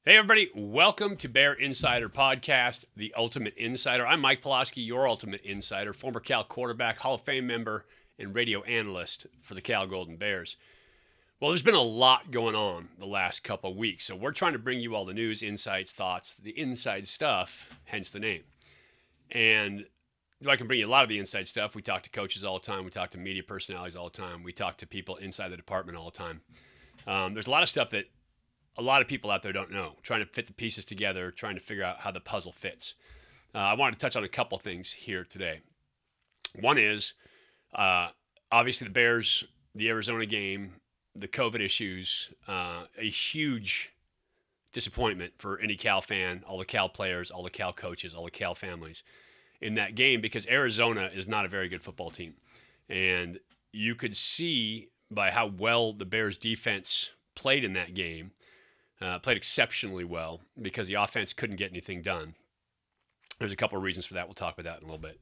Hey, everybody. Welcome to Bear Insider Podcast, the Ultimate Insider. I'm Mike Pawlawski, your Ultimate Insider, former Cal quarterback, Hall of Fame member, and radio analyst for the Cal Golden Bears. Well, there's been a lot going on the last couple of weeks, so we're trying to bring you all the news, insights, thoughts, the inside stuff, hence the name. And I can bring you a lot of the inside stuff. We talk to coaches all the time. We talk to media personalities all the time. We talk to people inside the department all the time. There's a lot of stuff that a lot of people out there don't know, trying to fit the pieces together, trying to figure out how the puzzle fits. I wanted to touch on a couple things here today. One is, obviously, the Bears, the Arizona game, the COVID issues, a huge disappointment for any Cal fan, all the Cal players, all the Cal coaches, all the Cal families in that game, because Arizona is not a very good football team. And you could see by how well the Bears defense played in that game, played exceptionally well because the offense couldn't get anything done. There's a couple of reasons for that. We'll talk about that in a little bit.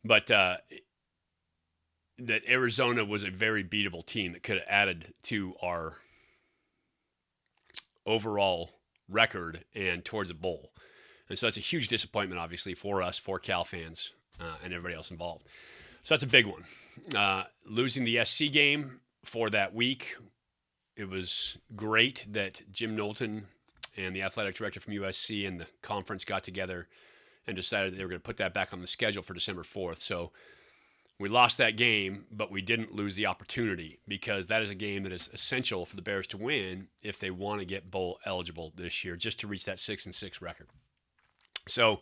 But that Arizona was a very beatable team that could have added to our overall record and towards a bowl. And so that's a huge disappointment, obviously, for us, for Cal fans, and everybody else involved. So that's a big one. Losing the SC game for that week. It was great that Jim Knowlton and the athletic director from USC and the conference got together and decided that they were going to put that back on the schedule for December 4th. So we lost that game, but we didn't lose the opportunity, because that is a game that is essential for the Bears to win if they want to get bowl eligible this year, just to reach that 6-6 record. So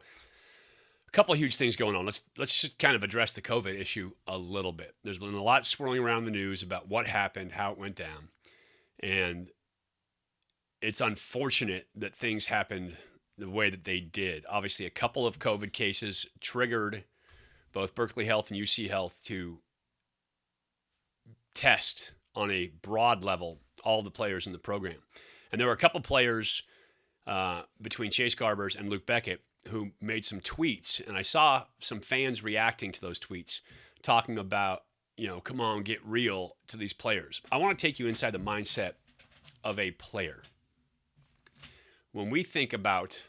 a couple of huge things going on. Let's just kind of address the COVID issue a little bit. There's been a lot swirling around the news about what happened, how it went down. And it's unfortunate that things happened the way that they did. Obviously, a couple of COVID cases triggered both Berkeley Health and UC Health to test on a broad level all the players in the program. And there were a couple players between Chase Garbers and Luke Beckett who made some tweets. And I saw some fans reacting to those tweets, talking about, come on, get real to these players. I want to take you inside the mindset of a player. When we think about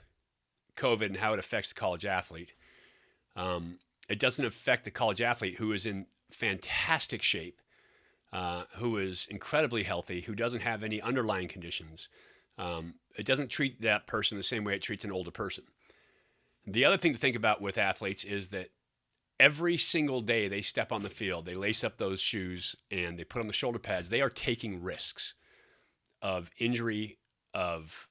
COVID and how it affects the college athlete, it doesn't affect the college athlete who is in fantastic shape, who is incredibly healthy, who doesn't have any underlying conditions. It doesn't treat that person the same way it treats an older person. The other thing to think about with athletes is that every single day they step on the field, they lace up those shoes and they put on the shoulder pads, they are taking risks of injury, of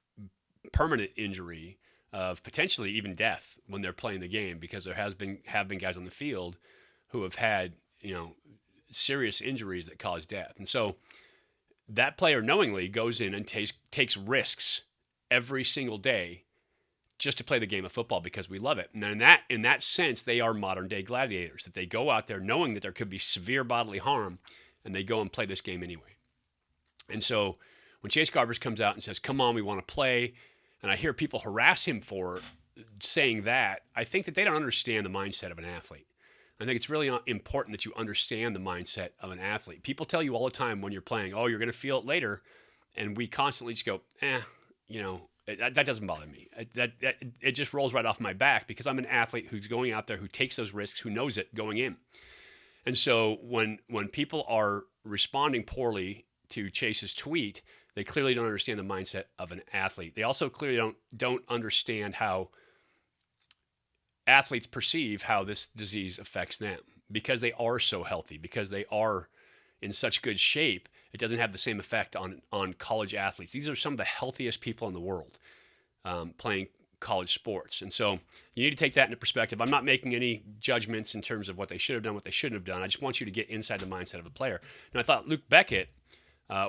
permanent injury, of potentially even death when they're playing the game, because there have been guys on the field who have had, serious injuries that cause death. And so that player knowingly goes in and takes risks every single day just to play the game of football because we love it. And in that sense, they are modern day gladiators, that they go out there knowing that there could be severe bodily harm, and they go and play this game anyway. And so when Chase Garbers comes out and says, come on, we want to play, and I hear people harass him for saying that, I think that they don't understand the mindset of an athlete. I think it's really important that you understand the mindset of an athlete. People tell you all the time when you're playing, oh, you're going to feel it later, and we constantly just go, that doesn't bother me. It just rolls right off my back because I'm an athlete who's going out there, who takes those risks, who knows it going in. And so when people are responding poorly to Chase's tweet, they clearly don't understand the mindset of an athlete. They also clearly don't understand how athletes perceive how this disease affects them, because they are so healthy, because they are in such good shape. It doesn't have the same effect on college athletes. These are some of the healthiest people in the world playing college sports. And so you need to take that into perspective. I'm not making any judgments in terms of what they should have done, what they shouldn't have done. I just want you to get inside the mindset of a player. And I thought Luke Beckett,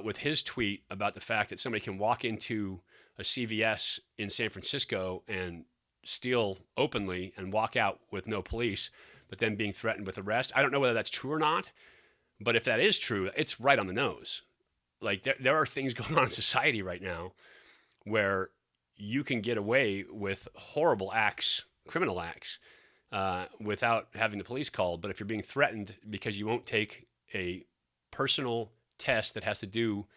with his tweet about the fact that somebody can walk into a CVS in San Francisco and steal openly and walk out with no police, but then being threatened with arrest. I don't know whether that's true or not, but if that is true, it's right on the nose. Like there are things going on in society right now where you can get away with horrible acts, criminal acts, without having the police called. But if you're being threatened because you won't take a personal test that has to do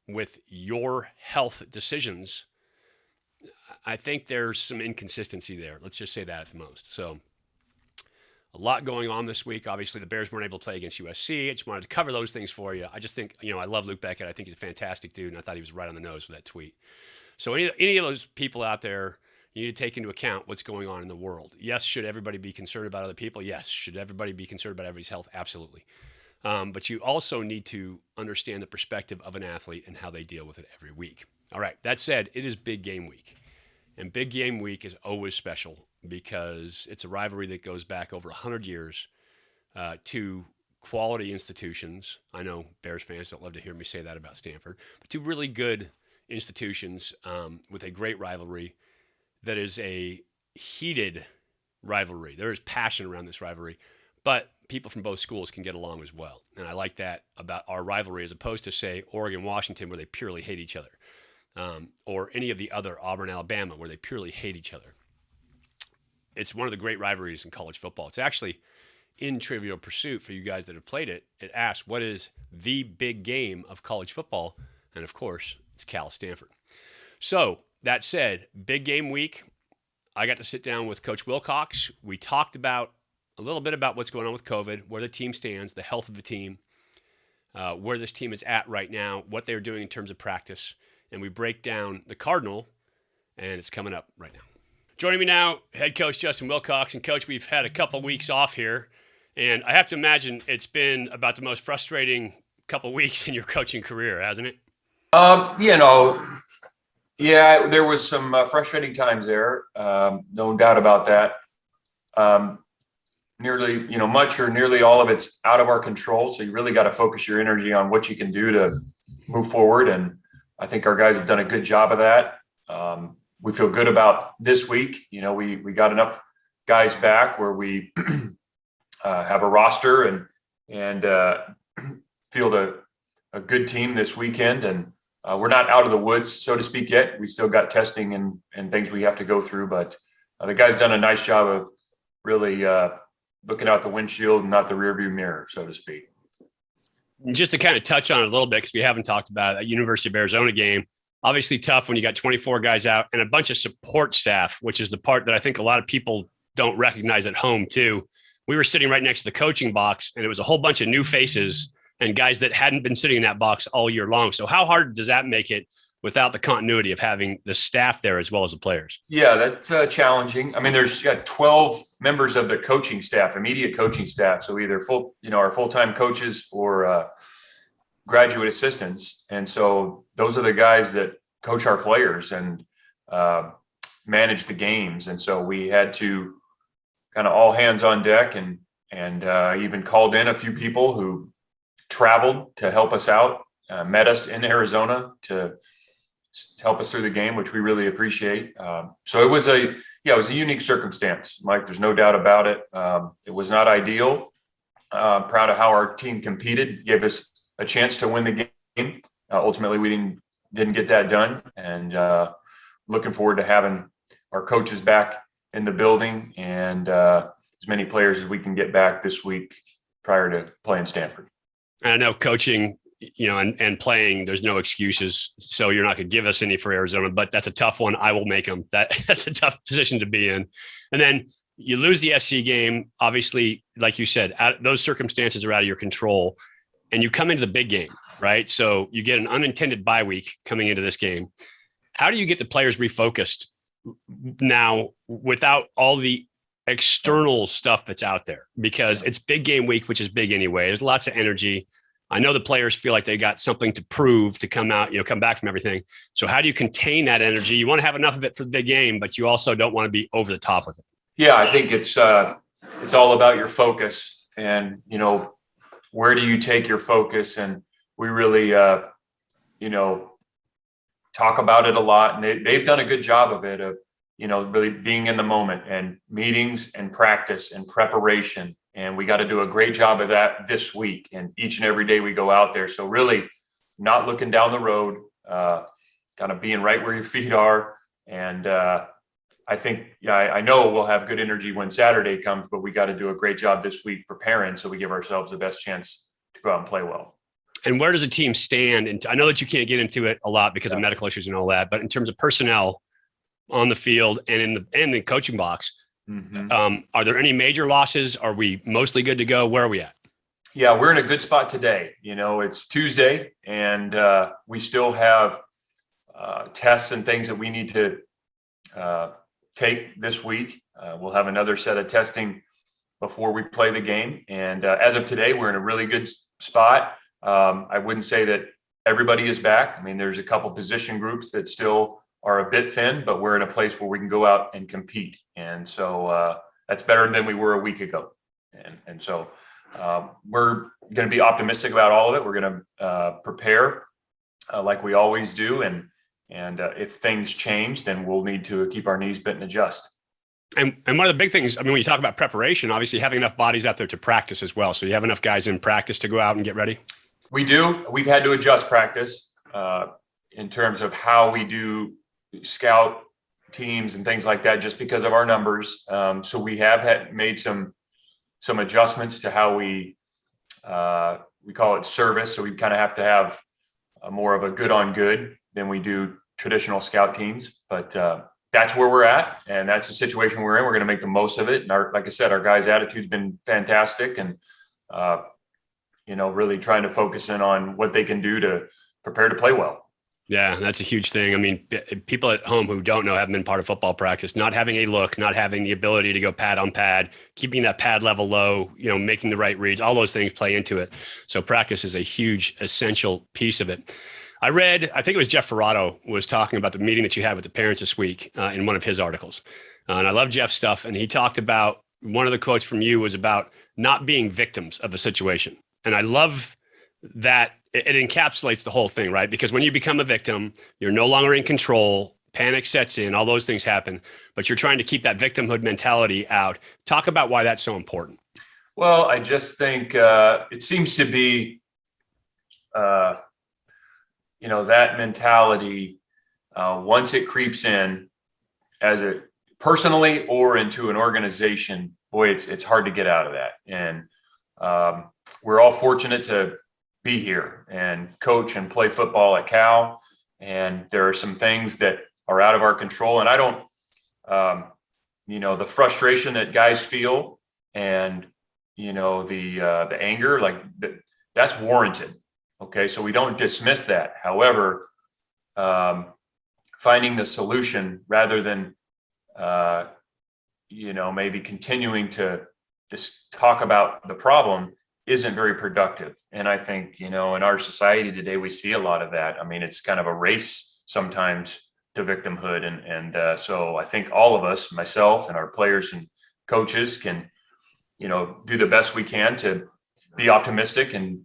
with your health decisions, I think there's some inconsistency there. Let's just say that at the most. So a lot going on this week. Obviously, the Bears weren't able to play against USC. I just wanted to cover those things for you. I just think, I love Luke Beckett. I think he's a fantastic dude, and I thought he was right on the nose with that tweet. So any of those people out there, you need to take into account what's going on in the world. Yes, should everybody be concerned about other people? Yes. Should everybody be concerned about everybody's health? Absolutely. But you also need to understand the perspective of an athlete and how they deal with it every week. All right, that said, it is big game week. And big game week is always special because it's a rivalry that goes back over 100 years to quality institutions. I know Bears fans don't love to hear me say that about Stanford, but two really good institutions with a great rivalry that is a heated rivalry. There is passion around this rivalry, but people from both schools can get along as well. And I like that about our rivalry as opposed to, say, Oregon, Washington, where they purely hate each other, or any of the other, Auburn, Alabama, where they purely hate each other. It's one of the great rivalries in college football. It's actually in Trivial Pursuit for you guys that have played it. It asks, what is the big game of college football? And of course, it's Cal Stanford. So that said, big game week. I got to sit down with Coach Wilcox. We talked about a little bit about what's going on with COVID, where the team stands, the health of the team, where this team is at right now, what they're doing in terms of practice. And we break down the Cardinal, and it's coming up right now. Joining me now, head coach Justin Wilcox. And coach, we've had a couple weeks off here, and I have to imagine it's been about the most frustrating couple weeks in your coaching career, hasn't it? Yeah, there was some frustrating times there. No doubt about that. Nearly all of it's out of our control. So you really got to focus your energy on what you can do to move forward. And I think our guys have done a good job of that. We feel good about this week. We got enough guys back where we have a roster and field a good team this weekend. And we're not out of the woods, so to speak, yet. We still got testing and things we have to go through. But the guys done a nice job of really looking out the windshield and not the rearview mirror, so to speak. Just to kind of touch on it a little bit, because we haven't talked about it, that University of Arizona game, obviously tough when you got 24 guys out and a bunch of support staff, which is the part that I think a lot of people don't recognize at home too. We were sitting right next to the coaching box, and it was a whole bunch of new faces and guys that hadn't been sitting in that box all year long. So how hard does that make it without the continuity of having the staff there as well as the players? Yeah, that's challenging. I mean, there's 12 members of the coaching staff, immediate coaching staff. So either our full-time coaches or graduate assistants. And so those are the guys that coach our players and manage the games. And so we had to kind of all hands on deck and even called in a few people who traveled to help us out, met us in Arizona to help us through the game, which we really appreciate. So it was a unique circumstance, Mike. There's no doubt about it. It was not ideal. Proud of how our team competed, gave us a chance to win the game. Ultimately, we didn't get that done, and looking forward to having our coaches back in the building and as many players as we can get back this week prior to playing Stanford. And I know coaching, and playing, there's no excuses. So you're not going to give us any for Arizona, but that's a tough one. I will make them. That's a tough position to be in. And then you lose the SC game. Obviously, like you said, those circumstances are out of your control, and you come into the big game, right? So you get an unintended bye week coming into this game. How do you get the players refocused now without all the external stuff that's out there? Because it's big game week, which is big anyway. There's lots of energy. I know the players feel like they got something to prove to come back from everything. So how do you contain that energy? You want to have enough of it for the big game, but you also don't want to be over the top with it. Yeah, I think it's all about your focus and, where do you take your focus? And we really, talk about it a lot, and they've done a good job of it, of, really being in the moment and meetings and practice and preparation. And we got to do a great job of that this week and each and every day we go out there. So really not looking down the road, kind of being right where your feet are. And I think, I know we'll have good energy when Saturday comes, but we got to do a great job this week preparing so we give ourselves the best chance to go out and play well. And where does the team stand? And I know that you can't get into it a lot because of medical issues and all that, but in terms of personnel, on the field and in the coaching box. Mm-hmm. Are there any major losses? Are we mostly good to go? Where are we at? Yeah, we're in a good spot today. It's Tuesday, and we still have tests and things that we need to take this week. We'll have another set of testing before we play the game. And as of today, we're in a really good spot. I wouldn't say that everybody is back. I mean, there's a couple position groups that still are a bit thin, but we're in a place where we can go out and compete. And so that's better than we were a week ago. And so we're going to be optimistic about all of it. We're going to prepare like we always do. And if things change, then we'll need to keep our knees bent and adjust. And one of the big things, I mean, when you talk about preparation, obviously having enough bodies out there to practice as well. So you have enough guys in practice to go out and get ready? We do. We've had to adjust practice in terms of how we do scout teams and things like that, just because of our numbers. So we have made some adjustments to how we call it service. So we kind of have to have more of a good on good than we do traditional scout teams. But that's where we're at, and that's the situation we're in. We're going to make the most of it. And like I said, our guys' attitude's been fantastic, and really trying to focus in on what they can do to prepare to play well. Yeah, that's a huge thing. I mean, people at home who don't know, haven't been part of football practice, not having a look, not having the ability to go pad on pad, keeping that pad level low, making the right reads, all those things play into it. So practice is a huge, essential piece of it. I think it was Jeff Ferrato was talking about the meeting that you had with the parents this week in one of his articles. And I love Jeff's stuff. And he talked about, one of the quotes from you was about not being victims of a situation. And I love that it encapsulates the whole thing, right? Because when you become a victim, you're no longer in control, panic sets in, all those things happen, but you're trying to keep that victimhood mentality out. Talk about why that's so important. Well, I just think it seems to be, that mentality, once it creeps in personally or into an organization, boy, it's hard to get out of that. And we're all fortunate to be here and coach and play football at Cal. And there are some things that are out of our control. And I don't, the frustration that guys feel and, the anger, like that's warranted. Okay. So we don't dismiss that. However, finding the solution rather than, maybe continuing to just talk about the problem isn't very productive. And I think, in our society today, we see a lot of that. I mean, it's kind of a race sometimes to victimhood. And so I think all of us, myself and our players and coaches, can, do the best we can to be optimistic and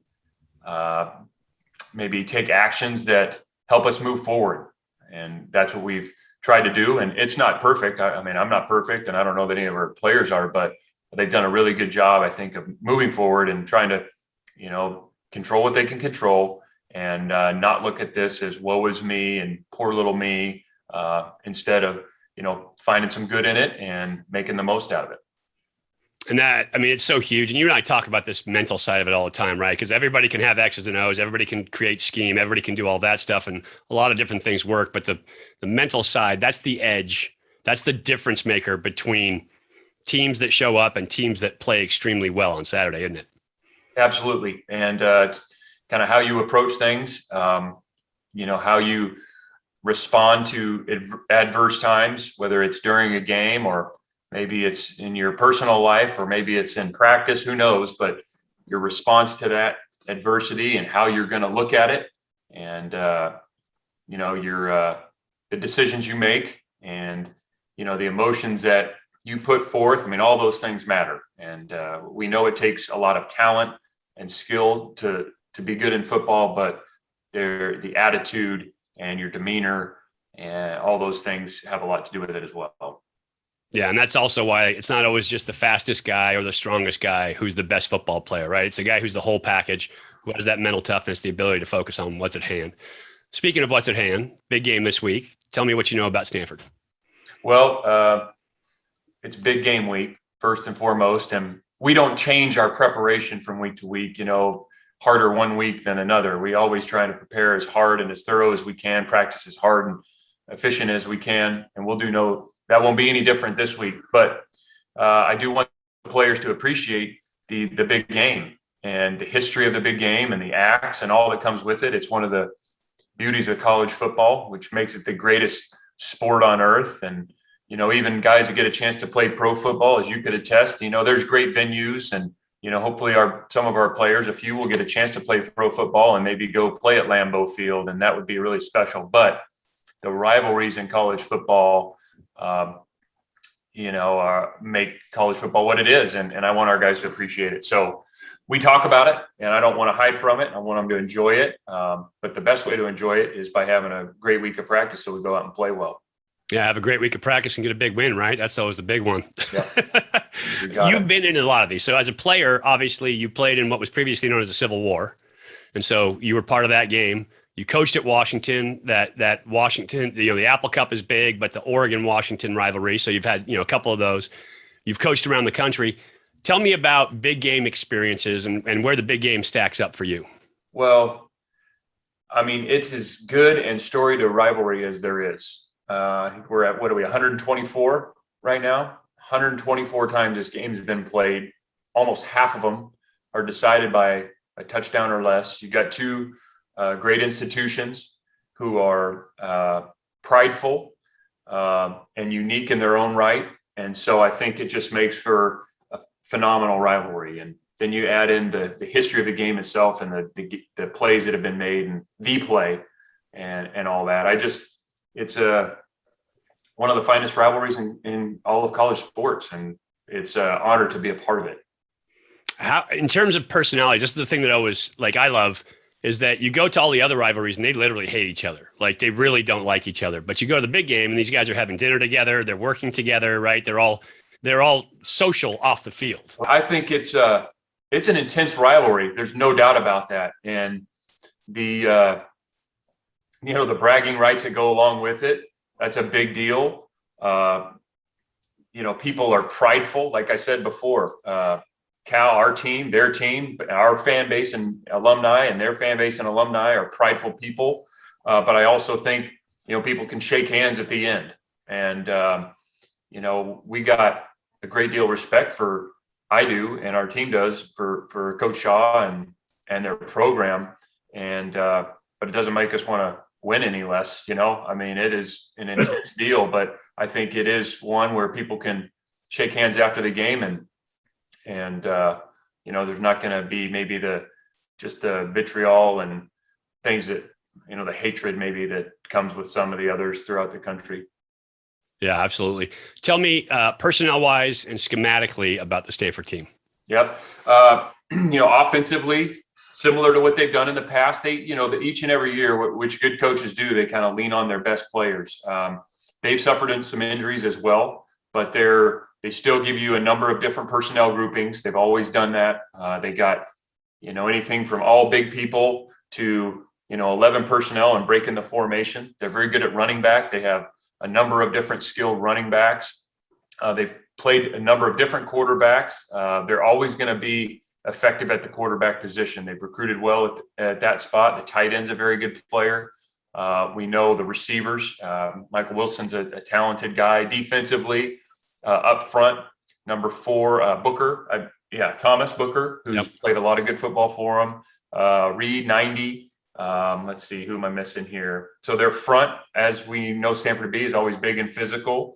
maybe take actions that help us move forward. And that's what we've tried to do. And it's not perfect. I mean, I'm not perfect, and I don't know that any of our players are, but they've done a really good job, I think, of moving forward and trying to, control what they can control and not look at this as woe is me and poor little me, instead of, finding some good in it and making the most out of it. And that, I mean, it's so huge. And you and I talk about this mental side of it all the time, right? Because everybody can have X's and O's. Everybody can create scheme. Everybody can do all that stuff. And a lot of different things work. But the mental side, that's the edge. That's the difference maker between teams that show up and teams that play extremely well on Saturday, isn't it? Absolutely. And it's kind of how you approach things, how you respond to adverse times, whether it's during a game or maybe it's in your personal life or maybe it's in practice, who knows, but your response to that adversity and how you're going to look at it and, the decisions you make and, the emotions that you put forth. I mean, all those things matter. And we know it takes a lot of talent and skill to be good in football, but the attitude and your demeanor and all those things have a lot to do with it as well. Yeah, and that's also why it's not always just the fastest guy or the strongest guy who's the best football player, right? It's a guy who's the whole package, who has that mental toughness, the ability to focus on what's at hand. Speaking of what's at hand, big game this week. Tell me what you know about Stanford. Well, it's big game week, first and foremost, and we don't change our preparation from week to week, harder one week than another. We always try to prepare as hard and as thorough as we can, practice as hard and efficient as we can, and that won't be any different this week. But I do want the players to appreciate the big game and the history of the big game and the acts and all that comes with it. It's one of the beauties of college football, which makes it the greatest sport on earth. And, even guys that get a chance to play pro football, as you could attest, there's great venues, and, hopefully some of our players, a few, will get a chance to play pro football and maybe go play at Lambeau Field. And that would be really special. But the rivalries in college football, make college football what it is. And I want our guys to appreciate it. So we talk about it, and I don't want to hide from it. I want them to enjoy it. But the best way to enjoy it is by having a great week of practice so we go out and play well. Yeah, have a great week of practice and get a big win, right? That's always the big one. Yeah. You've been in a lot of these. So as a player, obviously you played in what was previously known as the Civil War. And so you were part of that game. You coached at Washington, that Washington, the Apple Cup is big, but the Oregon-Washington rivalry. So you've had, a couple of those. You've coached around the country. Tell me about big game experiences and where the big game stacks up for you. Well, it's as good and storied a rivalry as there is. I think we're at, 124 right now? 124 times this game has been played. Almost half of them are decided by a touchdown or less. You've got two great institutions who are prideful and unique in their own right. And so I think it just makes for a phenomenal rivalry. And then you add in the history of the game itself and the plays that have been made and the play and all that. It's one of the finest rivalries in all of college sports, and it's an honor to be a part of it. How, in terms of personality, just the thing that I love is that you go to all the other rivalries and they literally hate each other. Like they really don't like each other, but you go to the big game and these guys are having dinner together. They're working together, right? They're all social off the field. I think it's an intense rivalry. There's no doubt about that. And the bragging rights that go along with it, that's a big deal. People are prideful. Like I said before, Cal, our team, their team, our fan base and alumni and their fan base and alumni are prideful people. But I also think, people can shake hands at the end. And, we got a great deal of respect I do, and our team does for Coach Shaw and their program. And, but it doesn't make us want to win any less, it is an intense deal, but I think it is one where people can shake hands after the game and there's not going to be maybe the vitriol and things that, the hatred maybe that comes with some of the others throughout the country. Yeah, absolutely. Tell me personnel wise and schematically about the Stanford team. Yep. Offensively, similar to what they've done in the past, they, each and every year, which good coaches do, they kind of lean on their best players. They've suffered in some injuries as well, but they still give you a number of different personnel groupings. They've always done that. They got, anything from all big people to, 11 personnel and breaking the formation. They're very good at running back. They have a number of different skilled running backs. They've played a number of different quarterbacks. They're always going to be effective at the quarterback position. They've recruited well at that spot. The tight end's a very good player. We know the receivers. Michael Wilson's a talented guy. Defensively, up front, number 4, Booker. Thomas Booker, who's played a lot of good football for him. Reed, 90. Let's see, who am I missing here? So their front, as we know Stanford B, is always big and physical.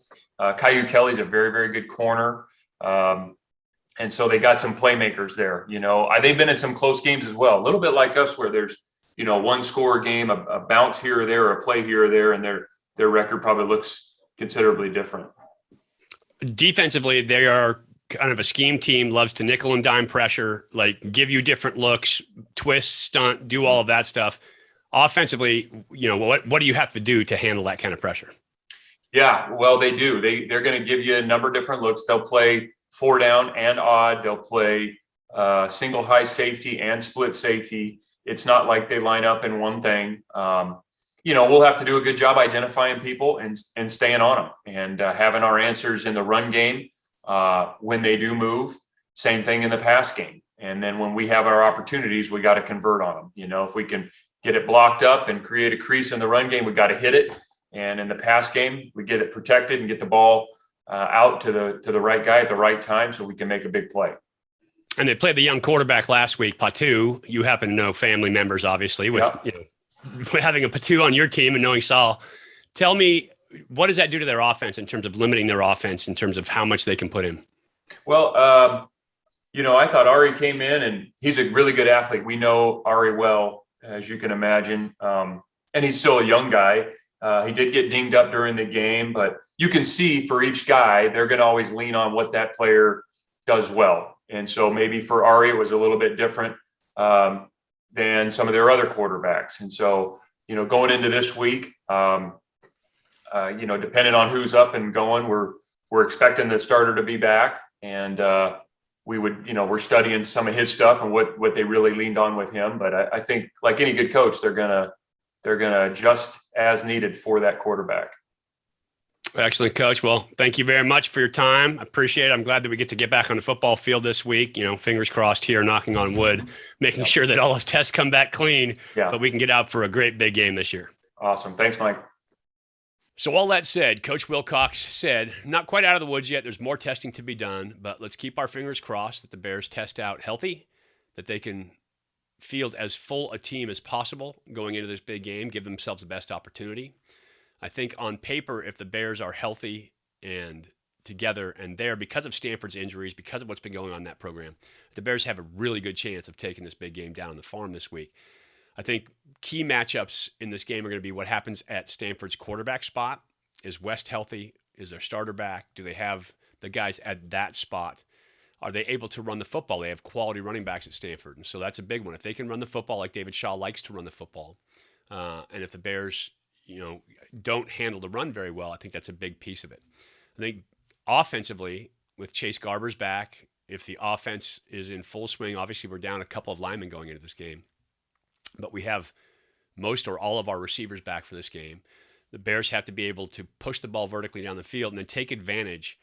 Caillou Kelly's a very, very good corner. And so they got some playmakers there. They've been in some close games as well, a little bit like us, where there's, one score game, a bounce here or there, or a play here or there, and their record probably looks considerably different. Defensively, they are kind of a scheme team, loves to nickel and dime pressure, like give you different looks, twist, stunt, do all of that stuff. Offensively, what do you have to do to handle that kind of pressure? Yeah, well, they do. They're going to give you a number of different looks. They'll play 4 down and odd. They'll play single high safety and split safety. It's not like they line up in one thing. We'll have to do a good job identifying people and staying on them and having our answers in the run game when they do move. Same thing in the pass game. And then when we have our opportunities, we got to convert on them. If we can get it blocked up and create a crease in the run game, we got to hit it. And in the pass game, we get it protected and get the ball out to the right guy at the right time so we can make a big play. And they played the young quarterback last week, Patu. You happen to know family members, obviously, with having a Patu on your team and knowing Saul. Tell me, what does that do to their offense in terms of limiting their offense, in terms of how much they can put in? Well, I thought Ari came in, and he's a really good athlete. We know Ari well, as you can imagine, and he's still a young guy. He did get dinged up during the game, but you can see for each guy, they're going to always lean on what that player does well. And so maybe for Ari, it was a little bit different than some of their other quarterbacks. And so, going into this week, depending on who's up and going, we're expecting the starter to be back, and we're studying some of his stuff and what they really leaned on with him. But I think, like any good coach, they're gonna adjust as needed for that quarterback. Excellent, Coach. Well, thank you very much for your time. I appreciate it. I'm glad that we get to get back on the football field this week. Fingers crossed here, knocking on wood, making sure that all those tests come back clean, but we can get out for a great big game this year. Awesome. Thanks, Mike. So all that said, Coach Wilcox said, not quite out of the woods yet. There's more testing to be done, but let's keep our fingers crossed that the Bears test out healthy, that they can field as full a team as possible going into this big game, give themselves the best opportunity. I think on paper, if the Bears are healthy and together and there, because of Stanford's injuries, because of what's been going on in that program, the Bears have a really good chance of taking this big game down on the farm this week. I think key matchups in this game are going to be what happens at Stanford's quarterback spot. Is West healthy? Is their starter back? Do they have the guys at that spot? Are they able to run the football? They have quality running backs at Stanford, and so that's a big one. If they can run the football like David Shaw likes to run the football, and if the Bears don't handle the run very well, I think that's a big piece of it. I think offensively, with Chase Garber's back, if the offense is in full swing, obviously we're down a couple of linemen going into this game, but we have most or all of our receivers back for this game. The Bears have to be able to push the ball vertically down the field and then take advantage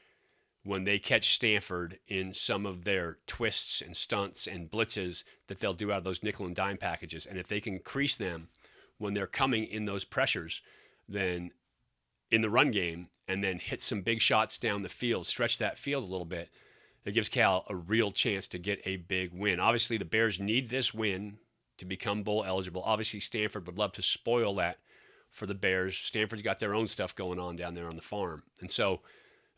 when they catch Stanford in some of their twists and stunts and blitzes that they'll do out of those nickel and dime packages. And if they can crease them when they're coming in those pressures, then in the run game, and then hit some big shots down the field, stretch that field a little bit, it gives Cal a real chance to get a big win. Obviously, the Bears need this win to become bowl eligible. Obviously, Stanford would love to spoil that for the Bears. Stanford's got their own stuff going on down there on the farm. And so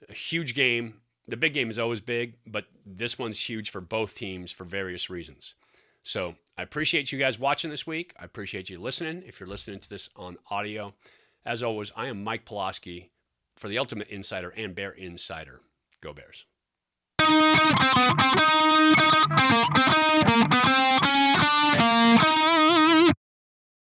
a huge game. The big game is always big, but this one's huge for both teams for various reasons. So I appreciate you guys watching this week. I appreciate you listening. If you're listening to this on audio, as always, I am Mike Pawlawski for the Ultimate Insider and Bear Insider. Go Bears.